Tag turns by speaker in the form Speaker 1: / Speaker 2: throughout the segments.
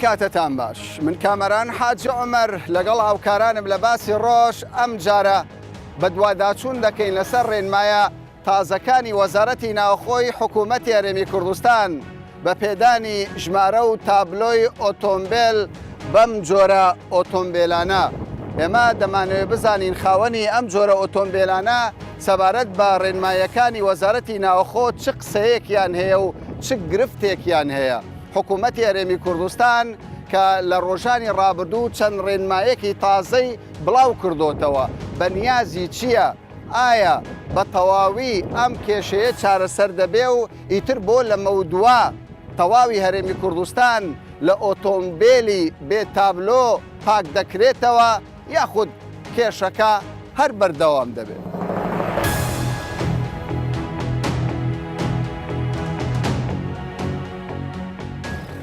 Speaker 1: کاتتان باش من کامەران حاجی عومەر لەگەڵ هاوکارانم لە باسی ڕۆژ ئەم جارە بە دوواداچوون دەکەین لەسەر ڕێنمایە تازەکانی وەزارەتی ناوخۆی حکوومەتی هەرێمی کوردستان بە پێدانی ژمارە و تابلۆی ئۆتۆمبیل بەم جۆرە ئۆتۆمبیلانە. ئێمە دەمانوێت بزانین خاوەنی ئەم جۆرە ئۆتۆمبیلانە سەبارەت بە ڕێنمایەکانی وەزارەتی ناوخۆ چ قسەیەکیان هەیە و چ گرفتێکیان هەیە. حکوومەتی هەرێمی کوردستان کە لە ڕۆژانی ڕابردوو چەند ڕێنمایەکی تازەی بڵاو کردوتەوە بە نیازی چییە؟ ئایا بە تەواوی ئەم کێشەیە چارەسەر دەبێ و ئیتر بۆ لە مەودووە تەواوی هەرێمی کوردستان لە ئۆتۆمبیلی بێتابلۆ پاک دەکرێتەوە یاخود کێشەکە هەر بەردەوام دەبێت.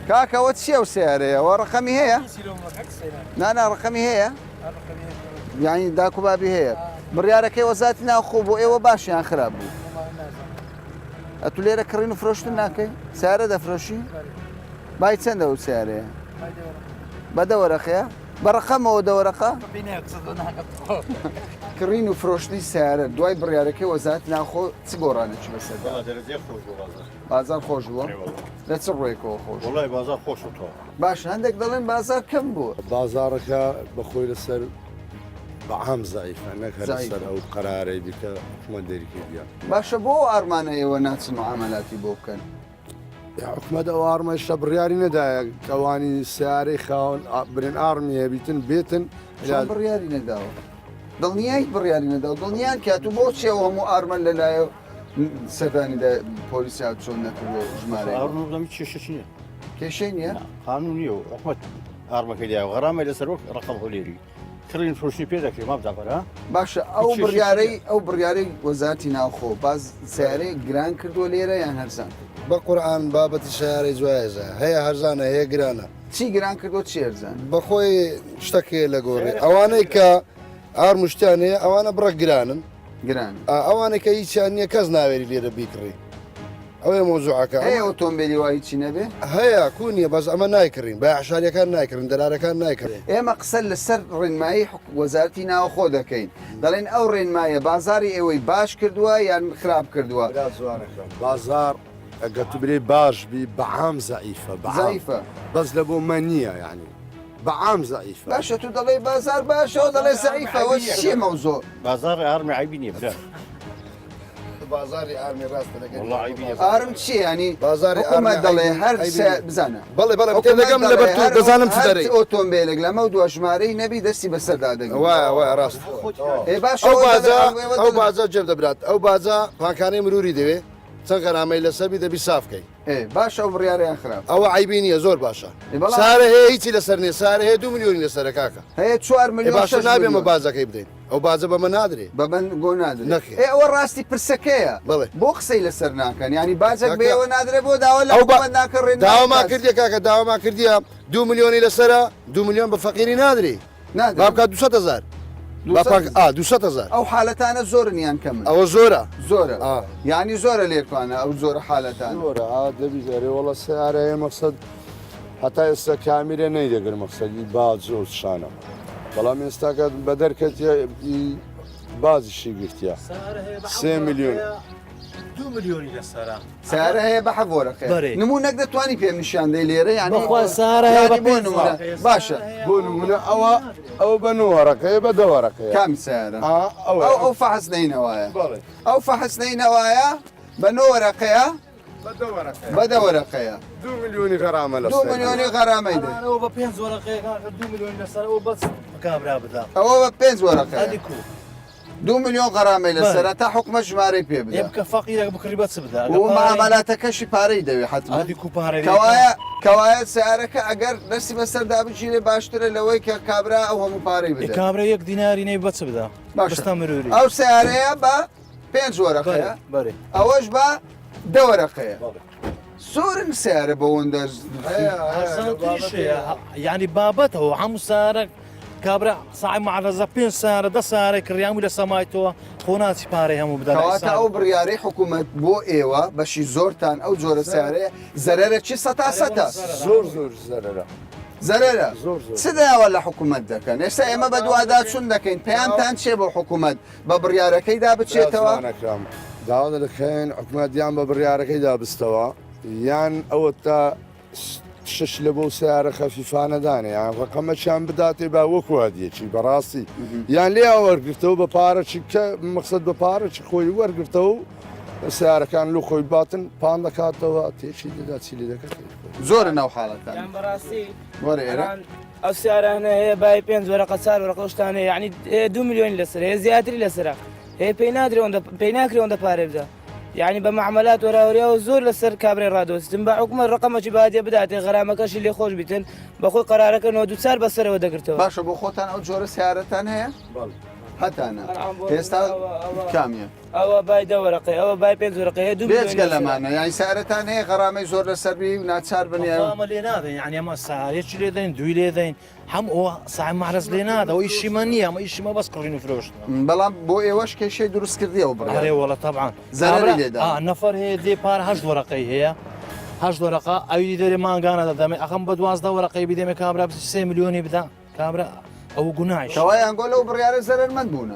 Speaker 1: کاکەوە چییە و سیارەیەوە ڕقەمی هەیە؟ نانا ڕقەمی هەیە؟ یانی داکوبابی هەیە. بڕیارەکەی وەزارەتی ناوخۆ بۆ ئێوە باشیان خراپ بوو. ئەتو لێرە کڕین و فرۆشتن ناکەی؟ سیارە دەفرۆشی؟ بای چەندە و سیارەیە؟ بە دەوەرەقەیە؟ بە ڕقەمەوە دەوەرەقە؟ کڕین و فرۆشتی سیارە دوای بڕیارەکەی وەزارەتی ناوخۆ چ گۆڕانێکی بەسەر؟ بازار خۆش بووە؟ لە چ ڕێکەوە خۆش؟
Speaker 2: وڵای بازار خۆش بووە.
Speaker 1: باش هەندێک دەڵێن بازار کەم بووە.
Speaker 2: بازارەکە بەخۆی لەسەر بەعام زایفە نەک لەسەر ئەو قەرارەی دیکە حکومەت دەریکە دیان.
Speaker 1: باشە بۆ ئارمانە ئێوە ناچن و عەمەلاتی بۆ بکەن؟
Speaker 2: حکومەت ئەو ئارمەشتە بڕیاری نەدایە کەوانی سیارەی خاوەن برێن ئارمی هەبیتن بێتن
Speaker 1: بڕیاری نەداوە. دڵنیایی بڕیاری نەداوە دڵنیان کاتو بۆ چێەوە هەموو ئارمەن لەلایە سەردانیدا پۆلیسی چۆن نەکردوە ژمارە
Speaker 2: ئارمی کێشە نییە
Speaker 1: کێشەی نییە؟
Speaker 2: قانون نییە و حکومەت ئارمەکەی دیاوە غەرامە لەسەر وەک ڕقەم هەولێری کڕین فرۆشتی پێ دەکرێت مام دابەرە؟
Speaker 1: باشە ئەو بڕیارەی وەزارەتی ناوخۆ باز سیارەی گران کردووە لێرە یان هەرزان؟
Speaker 2: بە قورئان بابەتی سیارەی جوایزە هەیە هەرزانە هەیە گرانە.
Speaker 1: چی گران کردووە چی هەرزان؟
Speaker 2: بەخۆی شتەکێ لە گۆڕی ئەوانەی کە ئارمشتیان هەیە ئەوانە بڕە گرانن
Speaker 1: گران
Speaker 2: ئەوانێکە هیچیان نییە کەس ناوێری لێرە بیکڕی. ئەوەیە مۆزوعەکە
Speaker 1: هەیە ئۆتۆمبیلی وای چی نەبێ؟
Speaker 2: هەیە کوونیە بەس ئەمە نایکڕین بە عشاریەکان نایکردن دەرارەکان نایکردن.
Speaker 1: ئێمە قسە لەسەر ڕێنمایی وەزارەتی ناوخۆ دەکەین دەڵێن ئەو ڕێنمایە بازاری ئێوەی باش کردووە یان خراپ کردووە؟
Speaker 2: بازار ئەگە تو برێ باش بی بەعام زەعیفە
Speaker 1: زەعیفە
Speaker 2: بەس لە بۆ مەنیە یعنی بەعام زەعیفە.
Speaker 1: باشە تو دەڵێ بازار باشەوە دەڵێ زەعیفەوە چیە مەوزۆ؟
Speaker 2: بازار ئارمی عیبی نییە برا. بازاری ئارمی ڕاستە دەکەن.
Speaker 1: ئارم چی ینی؟
Speaker 2: بازاری ئارمی
Speaker 1: دەڵێ هەر بزانە.
Speaker 2: بەڵێ بەڵێ دەگەم لەبەر تو دەزانم چ دەرێ.
Speaker 1: ئۆتۆمبیلێک لەمە دووە ژمارەی نەبی دەستی بەسەردا دەگەن.
Speaker 2: وایە ڕاست.
Speaker 1: باش
Speaker 2: ئەو بازا جێب دەبرات ئەو بازا پاکانەی مروری دەوێ چەند غەرامەی لەسەر بی دەبی صافکەی.
Speaker 1: باش ئەو بڕیاریان خراپ.
Speaker 2: ئەوە عیبی نییە زۆر باشە. سارە هەیە هیچی لەسەر نیە سارە هەیە 2 ملیۆنی لەسەرە کاکە.
Speaker 1: هەیە 4 ملیۆن
Speaker 2: باشە نابێمە بازەکەی بدەین. ئەو بازە بەمە نادرێ
Speaker 1: بە من بۆ نادرێت. ئەوە ڕاستی پرسەکەیە بۆ قسەی لەسەر ناکەن ینی بازێک بێەوە نادرێت بۆ داوا لە ناکە ڕێن
Speaker 2: داواما کردی کاکە داواما کردیە 2 ملیۆنی لەسرە 2 ملیۆن بە فەقیری نادرێ بابکە 200,000 200,000
Speaker 1: ئەو حالەتانە زۆرنیان کەمن
Speaker 2: ئەوە زۆرە
Speaker 1: زۆرە ینی زۆرە لێکوانە ئەو زۆرە حالەتان
Speaker 2: دەبیزارێ وڵە سیارەیە مەقسەد هەتا ئێستا کامیرە نەیدەگر مەقسەدی باز و شانە بەڵام ئێستاکە بە دەرکەتیە بازیشی گرتیا 3 ملیۆن
Speaker 3: 2 ملیۆنی لەسەرە
Speaker 1: سیارە هەیە بە حەڤۆرەکە نمونەک دەتوانی پێم نیشاندەی لێرە یانی
Speaker 3: بۆ
Speaker 1: نمونە باشە
Speaker 2: بۆ نمونە ئەوە بە نوەڕەکەی بە دەوەڕەکەی
Speaker 1: کام سیارە ئەو فەحسنەینەوەیە ئەو فەحسنەینەوەیە بە نۆوەرەکەیە بە دەوەرەکەیە
Speaker 2: 2 ملیۆنی غەرامە لە
Speaker 1: 2 ملیۆنی غەرامەی دێ
Speaker 3: ئەوە بە 5 وەرەقەیە 2 ملیۆن لەسەر ئەوە بەس کابرا بدە
Speaker 1: ئەوە بە 5 وەرەقەیە 2 ملیۆن غەرامەی لەسەر تا حکومە ژمارەی پێ بدە
Speaker 3: کە فەقیرێک بکڕی بەچ بدە
Speaker 1: معاملاتەکەشی پارەی دەوێت حتما کەوایە سیارەکە ئەگەر دەستی بەسەردا بچینێ باشترە لەوەی کە کابرا ئەو هەموو پارەی بدە
Speaker 3: کابرا 1 دیناری نەی بەچ بدە باشتا مروری
Speaker 1: ئەو سیارەیە بە 5 وەرەقەیە ئەوەش بە 2 وەرەقەیە زۆرن سیارە بەوەندە
Speaker 3: یعنی بابەتەوە هەموو سارێک کابرا ساعی معرەزە 5 سارە 10 سارێک کڕیامی لە سەمایتەوە خۆناچی پارەی هەموو بدەن
Speaker 1: کەواتە ئەو بڕیارەی حکوومەت بۆ ئێوە بەشی زۆرتان ئەو جۆرە سیارەیە زەرەرە چی سەتا
Speaker 2: زۆر زۆر زەرەرە
Speaker 1: زەرێرە
Speaker 2: زۆر زۆر.
Speaker 1: چ داوە لە حکوومەت دەکەن ئێستا ئێمە بە دوواداچوون دەکەین پێیانتان چێ بۆ حکوومەت بە بڕیارەکەیدا بچێتەوە
Speaker 2: زمانەکەم داوا دەکەین حکوومەتیان بە بڕیارەکەی دابستەوە یان ئەوە تا شش لە بۆ سیارە خەفیفانەدانێ یان ڕقەمەچیان بداتێ با وەکو هەدیەکی بەڕاستی یان لێ وەرگرتەوە بە پارەچی کە مەقسەد بە پارەچی خۆی وەرگرتەوە سیارەکان لە خۆی باتن پان دەکاتەوە تێچی دەدا چی لێ دەکات
Speaker 1: زۆرە ناو حاڵەتان
Speaker 4: یان بەڕاستی
Speaker 1: وەرە ئێرە
Speaker 4: ئەو سیارانە هەیە بای 5 وەرەقە 4 وەرەقە شتانەیە یعنی 2 میلیۆنی لەسەر هەیە زیاتری لەسرە هەیە پێی ناکرێ ئەوەندە پارێ بدە یعنی بە معاملات وەراوریەوە زۆر لەسەر کابرای ڕادۆستن بە حکومە ڕقەمەکی بادێ بداتێ غەرامەکەشی لێ خۆش بیتن بەخۆی قەرارەکەنەوە دووچار بەسەرەوە دەگرتەوە
Speaker 1: باشە بۆ خۆتان ئەو جۆرە سیارەتان هەیە هەتانە ئێستا کامیە
Speaker 4: ئەوە بای 10 وەرەقەی ئەوە بای 5 وەرەقەی هەیە 2
Speaker 1: بێجگە لەمانە یانی سیارەتان هەیە غەرامەی زۆر لەسەربی و ناچار بنیە
Speaker 3: ئەمە لێ نادەین یعنی ئەمە سارێکی لێ دەین دوی لێ دەین هەم ئەوە ساعی مەحرز لێ نادا ئەو ئیشیمە نییە ئەمە ئیشیمە بەس کڕین و فرۆشتن
Speaker 1: بەڵام بۆ ئێوەش کێشەی دروست کردیەوە بڕێ
Speaker 3: ئەرێ وەڵە طبعاً
Speaker 1: زەرەری لێدا.
Speaker 3: نەفەر هەیە دێ پار 8 وەرەقەی هەیە 8 وەرەقە ئەوی دەرێ ماگانە دەدەمێ ئەخەم بە 12 وەرەقەی بدەمێ کابرا 3 میلیۆنی بدا کابرا ئەو گوناحی
Speaker 1: کەوایان گۆ لەو بڕیارە زەرمەند بوونە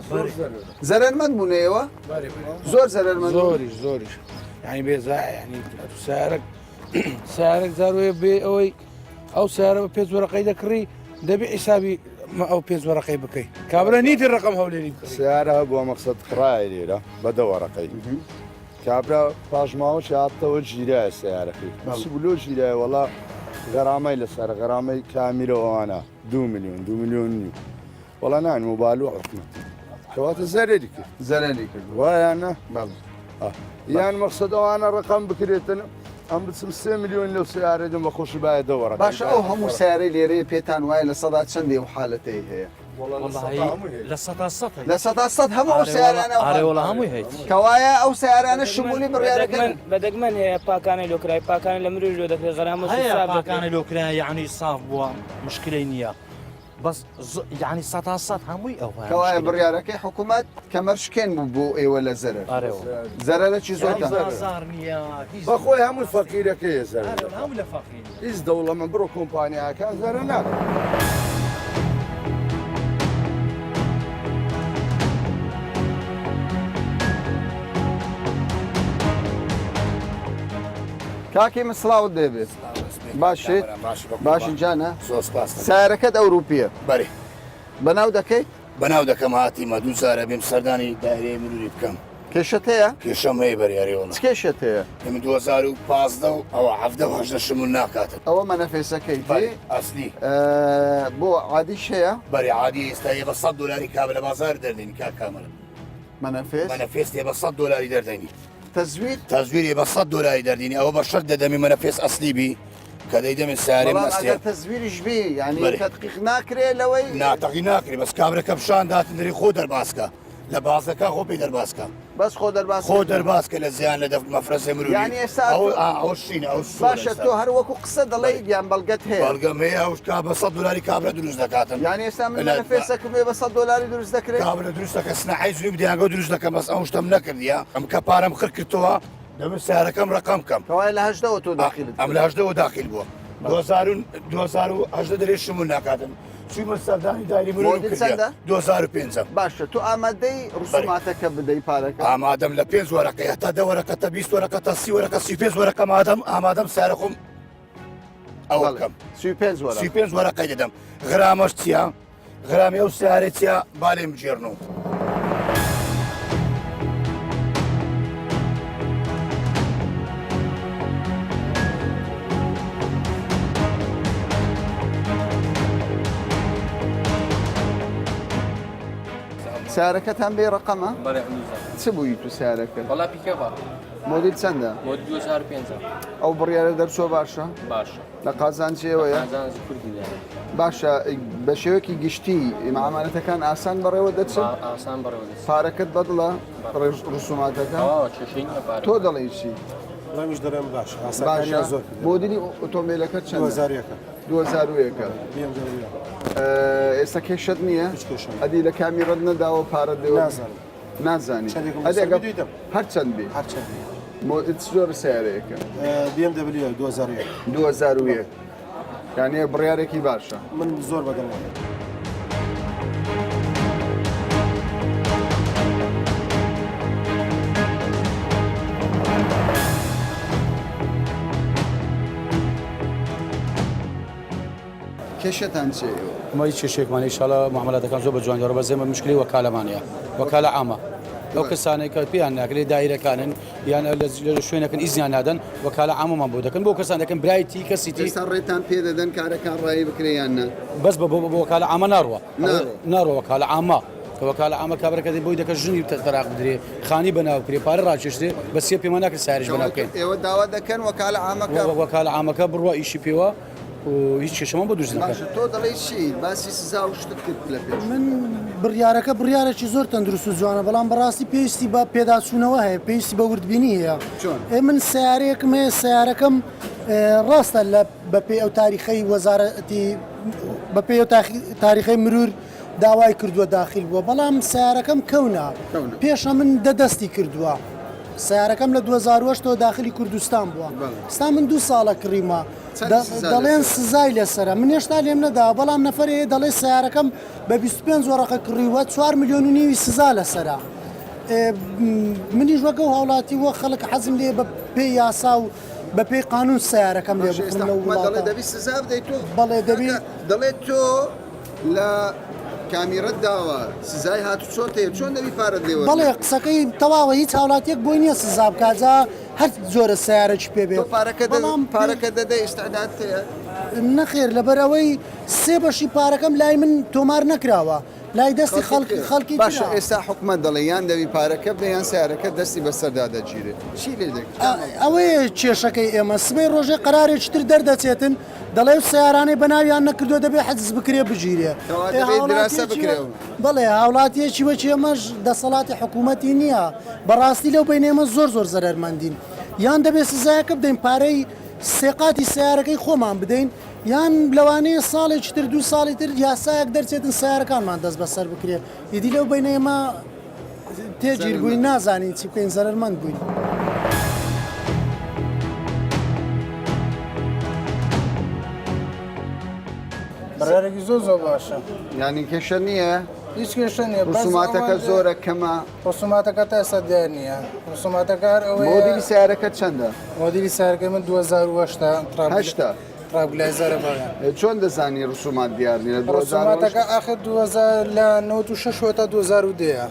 Speaker 1: زەرمەند بوون ئێوە زۆر زەرمەند
Speaker 5: زۆریش ینی بێزا ینی سیارێک زارۆیە بێ ئەوەی ئەو سیارە بە پێ وەرەقەی دەکڕی دەبێ حیسابی ئەو پێ وەرەقەی بکەیت کابرا نیتی ڕقم هەولێری
Speaker 2: سیارە بۆ مەقسەد قڕای لێرە بە دەوەڕقەی کابرا پاشماوەی هاتەوە ژیرایە سیارەکەی بلۆ ژیرای وڵا غەرامەی لەسەر غەرامەی کامیرەوەوانە 2 میلیۆن 2 میلیۆن نی وڵا نان موبایل و حکومەت کەواتە زەرێری کرد
Speaker 1: زەرەری کرد
Speaker 2: وایانە یان مەقسەد ئەوانە ڕقم بکرێتن ئەم بچم 3 میلیۆن لەو سیارە دەم بە خۆشی باە دەوەڕ
Speaker 1: باشە ئەو هەموو سیارەی لێرەیە پێتان وایە لە سەدا چەندی و حالەتەی هەیە
Speaker 3: لە سەد
Speaker 1: لە سەد هەموو سیارانە
Speaker 3: ئارێوەڵە هەمووی هەیت
Speaker 1: کەوایە ئەو سیارانە شمولی بڕیارەکەن
Speaker 4: بەدەگمەن هەیە پاکانی لۆکرای پاکانی لە مرۆژ لۆ دەکرێت غەرامە
Speaker 3: هەیە پاکانە لۆکرا یعنی صاف بووە مشکلەی نییە بەس یعنی سەد هەمووی ئەو
Speaker 1: کەوایە بڕیارەکەی حکوومەت کەمەرشکێن بوو بۆ ئێوە لە زەرە زەرەکی زۆرتان
Speaker 3: زار نییە
Speaker 2: بەخۆی هەمووی فەقیرەکەی زەر
Speaker 3: هەموو لە فەقیر
Speaker 2: هیچ دەوڵەمە بڕۆ کۆمپانیاکان زەرە ناکە
Speaker 1: کاکی مسڵاوت دەبێت باشیت باشی جانە سیارەکەت ئەوروپیە
Speaker 6: بەێ
Speaker 1: بەناو دەکەیت
Speaker 6: بەناو دەکەم هاتیمە دوو جارە بێم سەردانی دایرەیە مروری بکەم
Speaker 1: کێشت هەیە
Speaker 6: کێشەم هەیە بەریارەوە
Speaker 1: کێشت هەیە
Speaker 6: ئێمە 2015 و ئەوە هەفتە شمول ناکاتن
Speaker 1: ئەوە مەنەفێسەکەی
Speaker 6: ئەسلی
Speaker 1: بۆ عادیش هەیە
Speaker 6: بەری عادی ئێستا بە 100 دلاری کابە لە بازار دەردێنی کا کامەرە
Speaker 1: مەنەفێس
Speaker 6: مەنەفێست بە 100 دلاری دەردێنی
Speaker 1: تەزویر
Speaker 6: تەزویری بە 100 دلاری دەردێنی ئەوە بە شەر دەدەمی مەنەفێس ئەسلیبی کە دەیدەمێت سارێ
Speaker 1: ئەگەر تەزویریش بی ینی تەدقیق ناکرێت لەوەی
Speaker 6: ناتەقی ناکری بەس کابرەکە پیشان داتن دەری خۆ دەرباسکە لە بازەکە خۆپی دەرباسکە
Speaker 1: بەس خۆ دەرباس
Speaker 6: خۆ دەرباسکە لە زیان لە مەفرەسێ مروری
Speaker 1: یعنی ئێستا
Speaker 6: ئەو شینە ئەو
Speaker 1: باشە تۆ هەر وەکو قسە دەڵێ گیان بەڵگەت هەیە
Speaker 6: بەڵگەم هەیە ئەو کا بە 100 دلاری کابرا دروست دەکاتن
Speaker 1: یعنی ئێستا من مەنەفێسەکەم بە 100 دلاری دروست دەکرێت
Speaker 6: کابرا دروست دەکە سنەحەی زوی بدیانگە دروست دەکەم بەس ئەو شتم نەکردیە ئەم کە پارەم خڕ کردەوە دەبێت سیارەکەم ڕقم کەم
Speaker 1: کەوای لە هەشتەوە تۆ داخلت
Speaker 6: ئەم لە هەشتەوە داخل بووە 2010 دەرێ شمول ناکاتن چوومە سەردانی دایری مرۆ 2005
Speaker 1: باشە تو ئامادەی ڕسوماتەکە بدەی پارەکە
Speaker 6: ئامادەم لە 5 وەرەقەی هەتا 10 وەرەقە تا 20 وەرەقە تا 30 وەرەقە 35 وەرەقە ئامادەم سیارە خۆم ئەوە بکەم 35 وەرەقەی دەدەم غرامەش چییە؟ غرامی ئەو سیارە چییە بالێم بجێڕنەوە
Speaker 1: سیارەکەتان بێ ڕقەمە چ بووی تو سیارەکە
Speaker 7: وڵا پیکەوە
Speaker 1: مۆدیل چەندە
Speaker 7: مۆ 2005
Speaker 1: ئەو بڕیارە دەرچۆ باشە
Speaker 7: باشە
Speaker 1: لە قازانجیەوەیە
Speaker 7: ئازانز کوردی
Speaker 1: باشە بە شێوەیەکی گشتی معاملەتەکان ئاسان بەڕێوە دەچن
Speaker 7: ئاسان بەڕێوە
Speaker 1: پارەکەت بەدڵە ڕسوماتەکە
Speaker 7: چشین
Speaker 1: تۆ دەڵێ چی
Speaker 8: ڕەمیش دەرێم باش
Speaker 1: باشە مۆدیلی ئۆتۆمبیلەکە چەند 2001 ئێستا کێشت نییە ئەدی لە کامیڕەت نەداوە پارە دێوە نازانی هەر چەند بێ زۆر سیارەیەەکە
Speaker 8: BMW 2001
Speaker 1: یعنی بڕیارێکی باشە.
Speaker 8: من زۆر بەدڵ
Speaker 1: کێشتان چێ؟
Speaker 9: ما هیچ کێشێکمان ئینشاڵڵا معاملاتەکان زۆر بە جوانیەوە بەزێمە مشکلی وەکالەمانەیە وەکالە عامە ئەو کەسانێک کە پێیان ناکرێت دایرەکانن یان لە شوێنەکەن ئیزیان نادەن وەکالە عامەمان بۆ دەکەن بۆ کەسان دەکەن برایتی کەسیتی
Speaker 1: ئێستا ڕێتان پێ دەدەن کارەکان ڕایی بکرێیان نە
Speaker 9: بەس بە وەکالە عامە ناڕوە ناڕوە وەکالە عامە کە وەکالە عامە کابرەکە بۆی دەکە ژنی تەراق بدرێ خانی بەناو کرێ پارە ڕاکێشتێ بە سێ پێمان ناکرد ساریش بەناو بکەین
Speaker 1: ئێوە داوا دەکەن وەکالە عامەکە
Speaker 9: وەکالە عامەکە بڕوە ئیشی پێوە و هیچ کێشەمان بۆ دوژ نەکەن.
Speaker 1: تۆ دەڵێ چی باسی سزا و شتت کرد لە پێش
Speaker 8: من بڕیارەکە بڕیارێکی زۆر تەندروست و جوانە بەڵام بەڕاستی پێویستی بە پێداچوونەوە هەیە پێویستی بە وردبینی هەیە من سیارەیەکم هەیە سیارەکەم ڕاستە لە بەپێ ئەو تاریخەی وەزارەتی بەپێ تاریخەی مرور داوای کردووە داخل بووە بەڵام سیارەکەم کەونا پێشە من دەدەستی کردووە سیارەکەم لە 2008 داخلی کوردستان بووە ستا من 2 ساڵە کڕیمە دەڵێن سزای لەسرە من هێشتا لێم نەدا بەڵام نەفرەیە دەڵێ سیارەکەم بە 25 وەرەقە کڕیوە 4 میلیۆن و نیوی سزا لەسرە منیش وەکە و هاوڵاتی وە خەڵک حەزم لێ بە پێی یاسا و بە پێی قانون سیارەکەم لێ بکڕم لە وڵاتە
Speaker 1: دەبی سزا بدەیت تۆ
Speaker 8: بەڵێ دەبی
Speaker 1: دەڵێت تۆ لە کامیرەت داوە سزای هاتو چۆتەیە چۆن دەبی پارەت لێوە
Speaker 8: بەڵێ قسەکەی تەواوە هیچ هاوڵاتیەک بۆی نییە سزا بکجا هەر جۆرە سیارەی پێبێت
Speaker 1: پارەکە دەدەی ئێستادات
Speaker 8: نەخێر لەبەرەوەی سێ بەشی پارەکەم لای من تۆمار نەکراوە لای دەستی خەڵکی
Speaker 1: باشە ئێستا حکومت دەڵێ یان دەوی پارەکە بدەیان سیارەکە دەستی بەسەردا دەگیرێت چی لێ
Speaker 8: ئەوەیە کێشەکەی ئێمە سبەی ڕۆژێ قرارێکی تر دەردەچێتن دەڵێ سیارانەی بەناویان نەکردو دەبێ حەجز بکرێ بگیرێ بڵێ هاوڵاتیەکی وەکی ئەمەش دەسەڵاتی حکوومەتی نییە بەڕاستی لەو بینێمە زۆر زەرمەندین یان دەبێت سزایەکە بدەین پارەی سێقاتی سیارەکەی خۆمان بدەین یان لەوانەیە ساڵێکی تر 2 ساڵی تر یاسایەک دەرچێتن سیارەکانمان دەست بەسەر بکرێت ئیدی لەو بینێمە تێگیر بووین نازانین چی بکەین زەرمەند بووین.
Speaker 5: بەڕێرێکی زۆر باشە
Speaker 1: ینی کێشە نییە
Speaker 5: هیچ کێشە نییە
Speaker 1: ڕسوماتەکە زۆرە کەمە
Speaker 5: ڕسوماتەکە تا ئێستا دیار نییە ڕسوماتەکار
Speaker 1: مۆدیلی سیارەکە چەندە؟
Speaker 5: مۆدیلی سیارەکەی من 2008 ڕابلایزەرە بەڵێن
Speaker 1: چۆن دەزانی ڕسومات دیار نیە
Speaker 5: ڕسوماتەکە ئاخر 2000 لە 96 تا 2010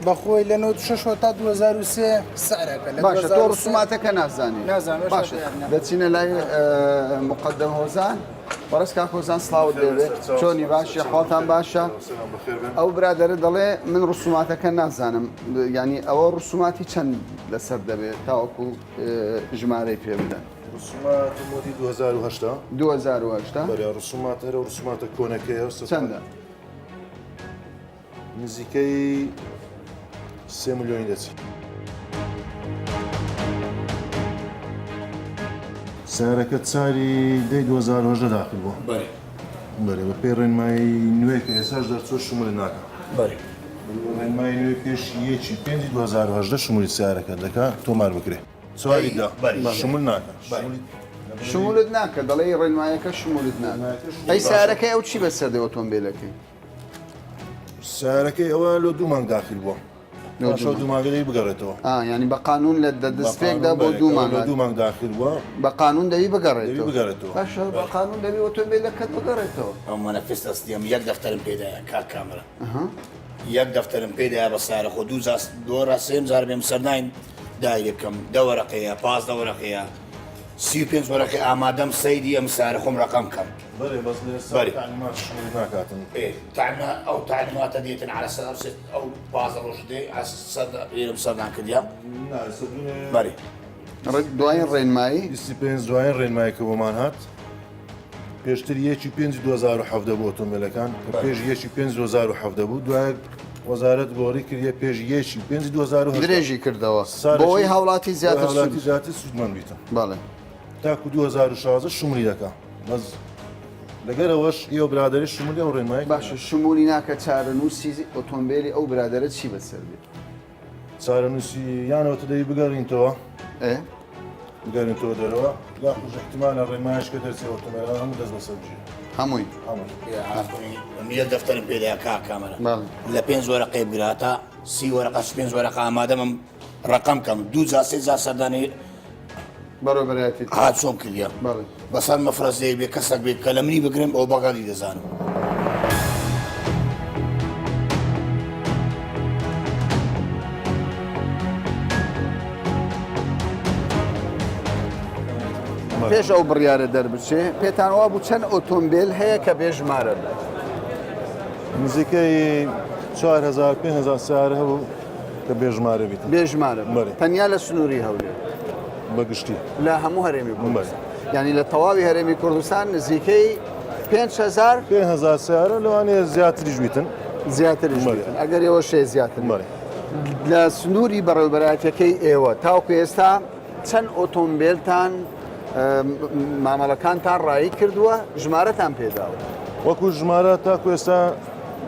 Speaker 5: بەخۆی لە 96 تا 2003 سعرەکە
Speaker 1: باشە تۆ ڕسوماتەکە نازانی
Speaker 5: باشە
Speaker 1: دەچینە لای مقدم هۆزان بەڕست کاک هۆزان سڵاوت دەوێت چۆنی باشە حاڵتان باشە ئەو برادەرە دەڵێ من ڕسوماتەکە نازانم ینی ئەوە ڕسوماتی چەند لەسەر دەبێت تاوەکو ژمارەی پێ بدەن
Speaker 10: ڕسومات مۆدی
Speaker 1: 2010
Speaker 10: بەرە ڕسومات هەرە ڕسوماتە کۆنەکەی
Speaker 1: چەندە؟
Speaker 10: نزیکەی 3 میلیۆنی دەچێت سیارەکە چاری دەی 2010 داخل بووە بەرێ بە پێی ڕێنمایی نوێکە ئێساش دەرچۆ شمولی ناکە ڕێنمایی نوێ پێش یەکی 5 2010 شمولی سیارەکە دەکات تۆمار بکرێ چواریدا شمول ناکە
Speaker 1: شمولت ناکە دەڵێ ڕێنمایەکە شمولت ناکە ئەی سیارەکەی ئەو چی بەسەردەی ئۆتۆمبیلەکەی
Speaker 10: سیارەکەی ئەوە لە 2 مانگ داخل بووە دوو مانگەی بگەڕێتەوە
Speaker 1: ینی بە قانون لە دەستپێکدا بۆ 2 مانگ
Speaker 10: داخل بووە
Speaker 1: بە قانون دەوی بگەڕێتەوە
Speaker 10: باشە
Speaker 1: بە قانون دەوی ئۆتۆمبیلەکەت بگەڕێتەوە
Speaker 6: ئەو منەفیست ئەستیم یەک دەفتەرم پێدایە کاک کامەرە یەک دەفتەرم پێدایە بە سارە خۆ 2 سێم جار بێم سەرداین دایەکەم 10 وەرەقەیە 15 وەرەقەیە 35 وەرەقی ئامادەم سەیدی ئەم سارە خۆم ڕقم کەم ئەو تعلیماتە دێتن على سەر ئەو 15 ڕۆژ دێ ئێرم سەردان کردیا بەری
Speaker 1: دوایین ڕێنمایی
Speaker 10: 25 دوایین ڕێنماییکە بۆمان هات پێشتر یەکی 5 2017 بۆ ئۆتۆمبیلەکان کە پێش یەکی 5 2017 بوو دوای وەزارەت گۆڕی کردە پێش یەکی 5 2010
Speaker 1: درێژی کردەوە بۆی هاوڵاتی
Speaker 10: زیاتر سوودمان بیتە
Speaker 1: بەڵێ
Speaker 10: تاکو 2016 شمولی دەکە بەس لەگەرەوەش ئێوە برادری شمولی ئەو ڕێنمایی
Speaker 1: باشە شمولی ناکە چارەنووسی ئۆتۆمبیلی ئەو برادرە چی بەسەر بێت
Speaker 10: چارەنووسی یانەوە دەی بگەڕینتەوە گەرنتەوە دەرەوە یاخود احتیمالە ڕێمایش کە دەرچێت ئۆتۆمبیلە هەموو دەست بەسەرجێ
Speaker 1: هەمووی
Speaker 6: نیە دەفتەرم پێدایا کامەرە لە 5 وەرەقەی بگراتە 30 وەرەقە 5 وەرەقە ئامادەمم ڕقم کەم 2 جا 3 جا سەردانی
Speaker 1: بەڕێوەبەرەتی
Speaker 6: هات چۆن کردیا بەسەر مەفرەزەیە بێ کەسێک بێت کە لە منی بگرم ئەو بەغەڵی دەزانم.
Speaker 1: پێش ئەو بڕیارە دەربچێ پێتانوا بوو چەند ئۆتۆمبیل هەیە کە بێژمارە
Speaker 10: نزیکەی 4,000-5,000 سیارە هەبوو کە بێژمارە بیت
Speaker 1: بێژمارە تەنیا لە سنووری هەولێر
Speaker 10: بەگشتی
Speaker 1: لە هەموو هەرێمی کوردستان ینی لە تەواوی هەرێمی کوردستان نزیکەی 5,000
Speaker 10: سیارە لەوانەیە زیاتریش بیتن
Speaker 1: زیاتر ئەگەر ئێوە شێ زیاتر لە سنووری بەڕێوەبەرەتەکەی ئێوە تاوکو ئێستا چەند ئۆتۆمبیلتان مامەڵەکانتان ڕایی کردووە ژمارەتان پێداوە
Speaker 10: وەکو ژمارە تاکو ئێستا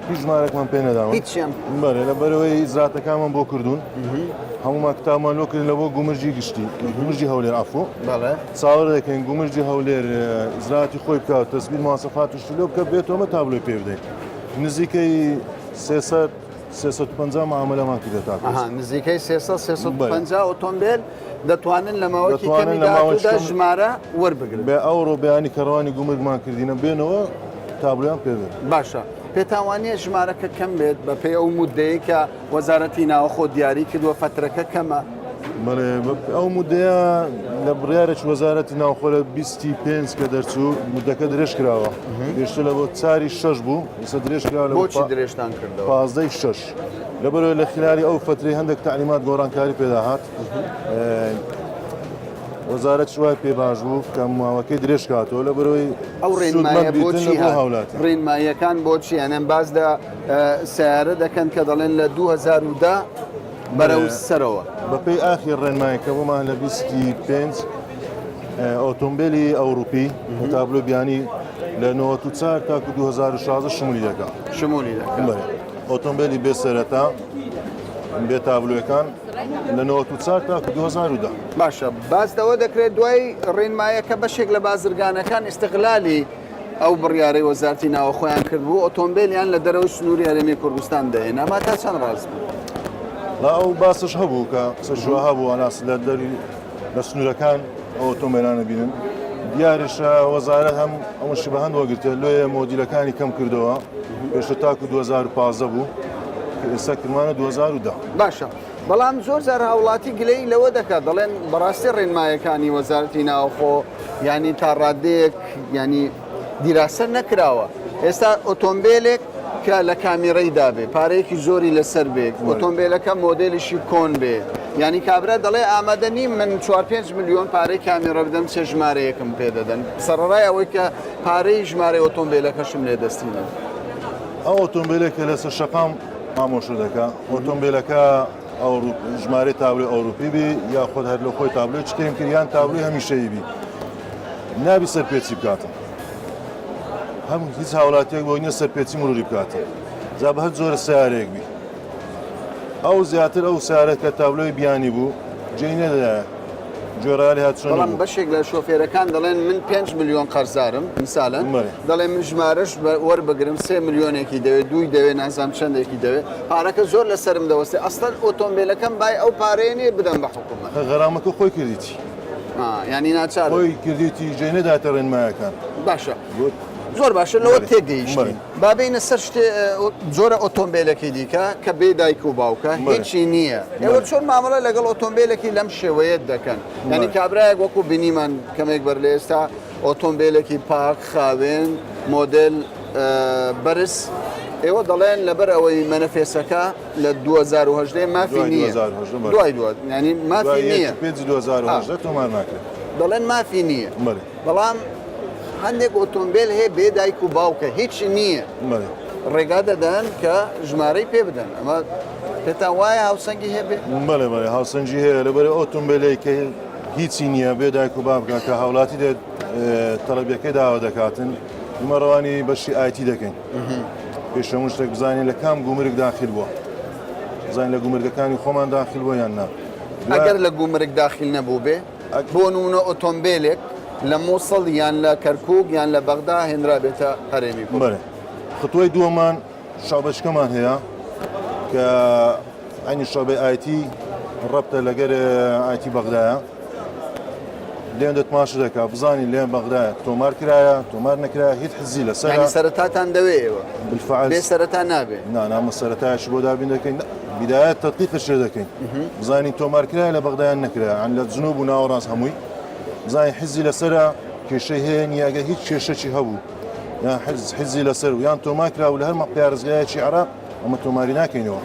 Speaker 10: هیچ ژمارەکمان پێ نەداوە
Speaker 1: هیچیان
Speaker 10: بەێ لە بەرەوەی ئیزراتەکانمان بۆ کردوون هەمومان کتابمان لۆ کردن لە بۆ گومرجی گشتی گومرجی هەولێر ئافۆ چاوەڕ دەکەین گومرجی هەولێر ئیزراتی خۆی بکات تەسبیل ماسەفات شتی لۆ بکە بێتەوە تابلۆی پێ بدەین نزیکەی 350 معاملەمان کردێت
Speaker 1: نزیکەی 350 ئۆتۆمبیل دەتوانن لە ماوەکی کەمی داهاتوودا ژمارە وەربگرن
Speaker 10: بێ ئەوڕۆ بەیانی کەڕوانی گومرگمان کردینە بێنەوە تابلۆیان پێ بدەین
Speaker 1: باشە پێتاوانیە ژمارەکە کەم بێت بە پێی ئەو مودەیە کە وەزارەتی ناوەخۆ دیاری کردووە فترەکە کەمە
Speaker 10: ئەو مودەیە لە بڕیارێک وەزارەتی ناوخۆ لە 25 کە دەرچوو مودەکە درێژ کراوە پێشتر لە بۆ چاری 6 بوو ئێستا درێژ کراوە لە
Speaker 1: بۆچی درێژتان کردەوە
Speaker 10: 15 لەبەرەوەی لە خلاری ئەو فترەی هەندێک تعلیمات گۆڕانکاری پێداهات وەزارەت شوای پێ باش بوو کە ماوەکەی درێژ کاتەوە لە بەرەوەی
Speaker 1: ئەو ڕێنمایە بۆچی
Speaker 10: هاوڵاتی
Speaker 1: ڕێنمایەکان بۆچی ئەنەم باز لە سیارە دەکەن کە دەڵێن لە 2010 بەرەو سەرەوە
Speaker 10: بەپێی ئاخیر ڕێنمایەکە بۆمان لە 25 ئۆتۆمبیلی ئەوروپی تابلۆ بیانی لە 94 تاکو 2016 شمولی دەکات ئۆتۆمبیلی بێ سەرەتا بێ تابلوەکان لە 94 تاکو 2010
Speaker 1: باشە بازدەوە دەکرێت دوای ڕێنمایەکە بەشێک لە بازرگانەکان ئیستیغلالی ئەو بڕیارەی وەزارەتی ناوەخۆیان کرد بوو ئۆتۆمبیلیان لە دەرەوەی سنووری هەرێمی کوردستان دەهێن ئەمە تا چەند ڕاست بوو
Speaker 10: ئەو باسش هەبوو کە سەرشوە هەبوو ئەناس لە دەری لە سنوورەکان ئەو ئۆتۆمبیلانە بینن دیاریشە وەزارەت هەم ئەوشی بە هەند وەگرتە لێ مۆدیلەکانی کەم کردەوە پێشتر تاکو 2015 بوو ئێستا کردمانە 2010
Speaker 1: باشە بەڵام زۆر جار هاوڵاتی گلەی لەوە دەکات دەڵێن بەڕاستی ڕێنمایەکانی وەزارەتی ناوخۆ ینی تا ڕادەیەک ینی دیراسە نەکراوە ئێستا ئۆتۆمبیلێک کە لە کامیرەی دابێ پارەیەکی زۆری لەسەر بێ ئۆتۆمبیلەکە مۆدلێکی کۆن بێ ینی کابرا دەڵێ ئامادە نیم من 4-5 میلیۆن پارەی کامیرە بدەم چه ژمارەیەکم پێ دەدەن سەرڕای ئەوەی کە پارەی ژمارەی ئۆتۆمبیلەکەشم لێ دەستینە
Speaker 10: ئەو ئۆتۆمبیلێکە لەسەر شەقام ئامۆژە دەکا ئۆتۆمبیلەکە ژمارەی تابلۆی ئەوروپی بی یا خۆت هەر لە خۆی تابلۆی چکریم کردیان تابلۆی هەمیشەیی بی نابی سەرپێچی بکاتە هەم هیچ هاوڵاتیەک بۆ نیە سەرپێچی مروری بکاتە جا بە هەر زۆرە سیارەیەک بی ئەو زیاتر ئەو سیارەت کە تابلۆی بیانی بوو جێی نەدایە جۆراری هاتچۆن
Speaker 1: بەڵام بەشێک لە شۆفێرەکان دەڵێن من 5 میلیۆن قەرزارم مثالەن دەڵێن من ژمارەش وەربگرم 3 میلیۆنێکی دەوێت دوی دەوێت نازام چەندێکی دەوێت پارەکە زۆر لەسرم دەوەستێ ئەسڵەن ئۆتۆمبیلەکەم بای ئەو پارەیە نیە بدەم بە حکوومەت
Speaker 10: غەرامەکە خۆی کردیتی
Speaker 1: ینی ناچار
Speaker 10: خۆی کردیتی جێ نەداتە ڕێنمایەکان
Speaker 1: باشە زۆر باشە لەوە تێگەیشتین بابینە سەر شتێ جۆرە ئۆتۆمبیلەکی دیکە کە بێ دایک و باوکە هیچی نییە ئێوە چۆن مامەڵە لەگەڵ ئۆتۆمبیلێکی لەم شێوەیەت دەکەن ینی کابراایەک وەکو بینیمان کەمێک بەر لە ئێستا ئۆتۆمبیلێکی پاک خاوێن مۆدل بەرز ئێوە دەڵێن لەبەر ئەوەی مەنەفێسەکە لە 2010 مافی نییە دوای ینی مافی نییە
Speaker 10: 2010 تۆمار ناکرێت
Speaker 1: دەڵێن مافی نییە بەڵام هەندێک ئۆتۆمبیل هەیە بێ دایک و باوکە هیچ نییە ڕێگا دەدەن کە ژمارەی پێ بدەن ئەمە پێتان وایە هاوسەنگی هەبێ
Speaker 10: بەڵێ هاوسەنگی هەیە لەبەر ئۆتۆمبیلەی کە هیچی نییە بێ دایک و باوکە کە هاوڵاتی دێت تەڵەبیەکەی داوا دەکاتن ئمەڕەوانی بەشی ئایتی دەکەین پێشەمون شتێک بزانین لە کام گومرگ داخل بووە بزانین لە گومرگەکانی خۆمان داخل بۆ یان نا
Speaker 1: ئەگەر لە گومرگ داخل نەبوو بێ بۆ نمونە ئۆتۆمبیلێک لە مووسڵ یان لە کەرکووک یان لە بەغدا هێنرا بێتە هەرێمی کوردستان.
Speaker 10: بەێ خطوەی دووەمان شابەشکەمان هەیە کە ئەنی شابێ ئایتی ڕەبتە لەگەر ئایتی بەغدایە لێن دەتماشە دەکا بزانین لێن بەغدایە تۆمار کرایە تۆمار نەکرایە هیچ حزی لەسەر
Speaker 1: سەرەتاتان دەوێەوە
Speaker 10: بالفعل
Speaker 1: بێ سەرەتا نابێ
Speaker 10: نامە سەرەتایش بۆ دابین دەکەین بدایەت تەدقیقش دەکەین بزانین تۆمار کرایە لە بەغدایان نەکرایە ئەن لە جنوب و ناوەڕاست هەمووی بزانین حزی لەسرە کێشەی هەیە نیاگە هیچ کێشەی هەبوو یان حزی لەسەر و یان تۆمار کرا و لە هەر پارێزگایەکی عراق ئەمە تۆماری ناکەینەوە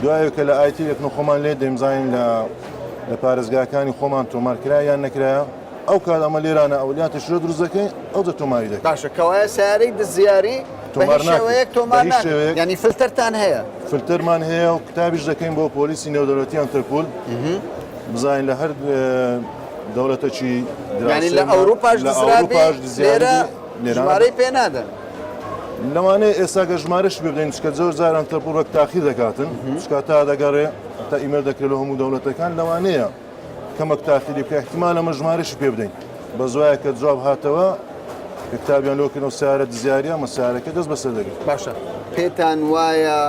Speaker 10: دوایە کە لە ئایتی یەکنە خۆمان لێ دەمزانین لە پارێزگاکانی خۆمان تۆمار کرا یان نەکرایە ئەو کات ئەمە لێرانە ئەولیاتە شرە دروست دەکەین ئەو دە تۆماری دەکەین
Speaker 1: باشە کەوایە سیارەی دەستزیاری بەهێشەوەیەک تۆمار ناکەین ینی فلتەرتان هەیە
Speaker 10: فلتەرمان هەیە و کتابیش دەکەین بۆ پۆلیسی نێودەوڵەتی ئەنتەرپۆل بزانین لە هەر دەوڵەتەکی
Speaker 1: ینی لە ئەوروپاش لێرە ژمارەی پێ نادەن
Speaker 10: لەوانەیە ئێستا گە ژمارەش بدەین چکە زۆر جار ئەنتەرپۆل وەک تاخیر دەکاتن چکە تا دەگەڕێ تا ئیمێل دەکرێت لە هەموو دەوڵەتەکان لەوانەیە کەمەک تاخیری بکە احتیمال ئەمە ژمارەش پێ بدەین بە زوایە کە جواب هاتەوە کتابیان لۆکردنەوە سیارە دزیاریە ئەمە سیارەکە دەست بەسەر دەگرێت.
Speaker 1: باشە پێتان وایە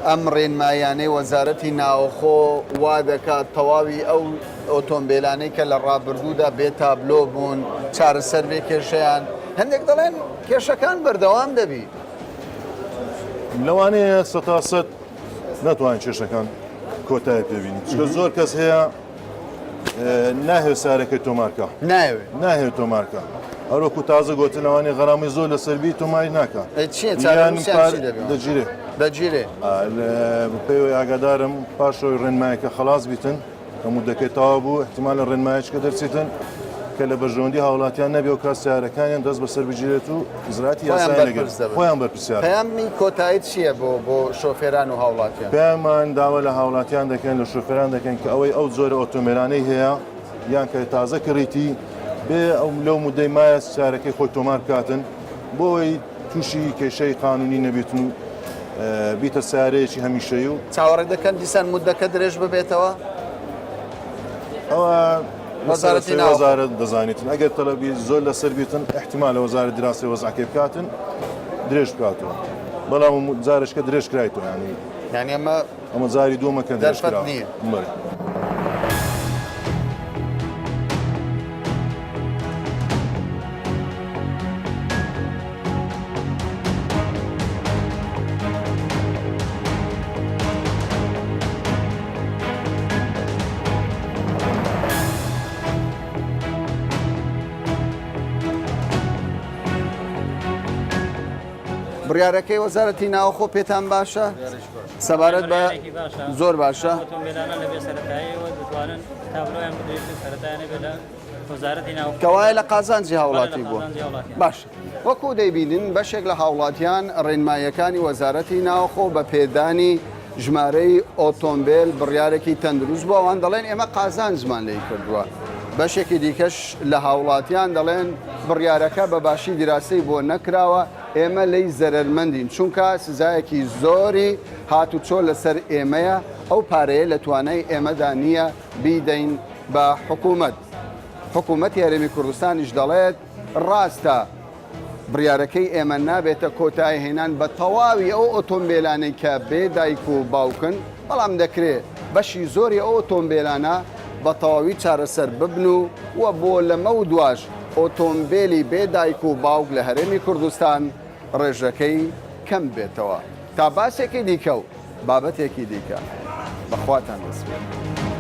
Speaker 1: ئەم ڕێنمایانەی وەزارەتی ناوخۆ وا دەکات تەواوی ئەو ئۆتۆمبیلانەی کە لە ڕابردوودا بێت تابلۆ بوون چارەسەر بێ کێشەیان هەندێک دەڵێن کێشەکان بەردەوام دەبی
Speaker 10: لەوانەیە 100% ناتوانین کێشەکان کۆتای پێبینین چکە زۆر کەس هەیە ناهێ سارەکەی تۆمارکە ناهێت تۆمارکە هەروەکو تازە گوتنەوانی غەرامی زۆر لەسەربی تۆماری ناکە
Speaker 1: دەگیرێ
Speaker 10: پێی ئاگادارم پاشەوەی ڕێنمایەکە خلاص بیتن هەموو دەکەیتەوە بوو احتیمال لە ڕێنمایەکە دەرچێتن کە لە بەژۆندی هاوڵاتیان نەبێ و کات سیارەکانیان دەست بەسەر بگیرێت و ئیزراتی یاسای لەگەر خۆیان بەرپرسیار.
Speaker 1: پەیامی کۆتایی چییە بۆ شۆفێران و هاوڵاتیان؟
Speaker 10: پێیانمان داوا لە هاوڵاتیان دەکەن لە شۆفێران دەکەن کە ئەوەی ئەو زۆرە ئۆتۆمبیلانەی هەیە یان کە تازە کڕیتی بێ ئەو لەو مدەی مایە سیارەکەی خۆی تۆمار بکاتن بۆ ئەوەی تووشی کێشەی قانونی نەبێتن و بیتە سیارەیەکی هەمیشەیی و
Speaker 1: چاوەڕێ دەکەن دیسان مودەکە درێژ ببێتەوە؟
Speaker 10: ئەوە وەزارەت دەزانێتن ئەگەر تەلەبی زۆر لەسەر بیتن احتیمال لە وەزارەت دراسی وەزعەکەی بکاتن درێژ بکاتەوە بەڵام جارشکە درێژ کرایتەوە
Speaker 1: ینی
Speaker 10: ئەمە جاری دووەمەکە درێژ کراوە.
Speaker 1: بڕیارەکەی وەزارەتی ناوخۆ پێتان باشە؟ سەبارەت بە زۆر باشە؟ کەوایە لە قازانجی هاوڵاتی بووە. باش وەکو دەیبینن بەشێک لە هاوڵاتیان ڕێنمایەکانی وەزارەتی ناوخۆ بە پێدانی ژمارەی ئۆتۆمبیل بڕیارێکی تەندروست بووە ئەوان دەڵێن ئێمە قازانجمان لێی کردووە. بەشێکی دیکەش لە هاوڵاتیان دەڵێن بڕیارەکە بە باشی دیراسی بۆ نەکراوە ئێمە لی زەرمەندین چونکە سزایەکی زۆری هاتوچۆ لەسەر ئێمەیە ئەو پارەیە لە توانای ئێمەدا نییە بیدەین بە حکوومەت. حکوومەت یاریمی کوردستانیش دەڵێت ڕاستە بڕیارەکەی ئێمە نابێتە کۆتایی هێنان بە تەواوی ئەو ئۆتۆمبیلانەی کە بێ دایک و باوکن بەڵام دەکرێت بەشی زۆری ئەو ئۆتۆمبیلانە بە تەواوی چارەسەر ببن و وە بۆ لەمە و دواش ئۆتۆمبیلی بێ دایک و باوک لە هەرێمی کوردستان ڕێژەکەی کەم بێتەوە تا باسێکی دیکە و بابەتێکی دیکە بەخواتان دەسبێت.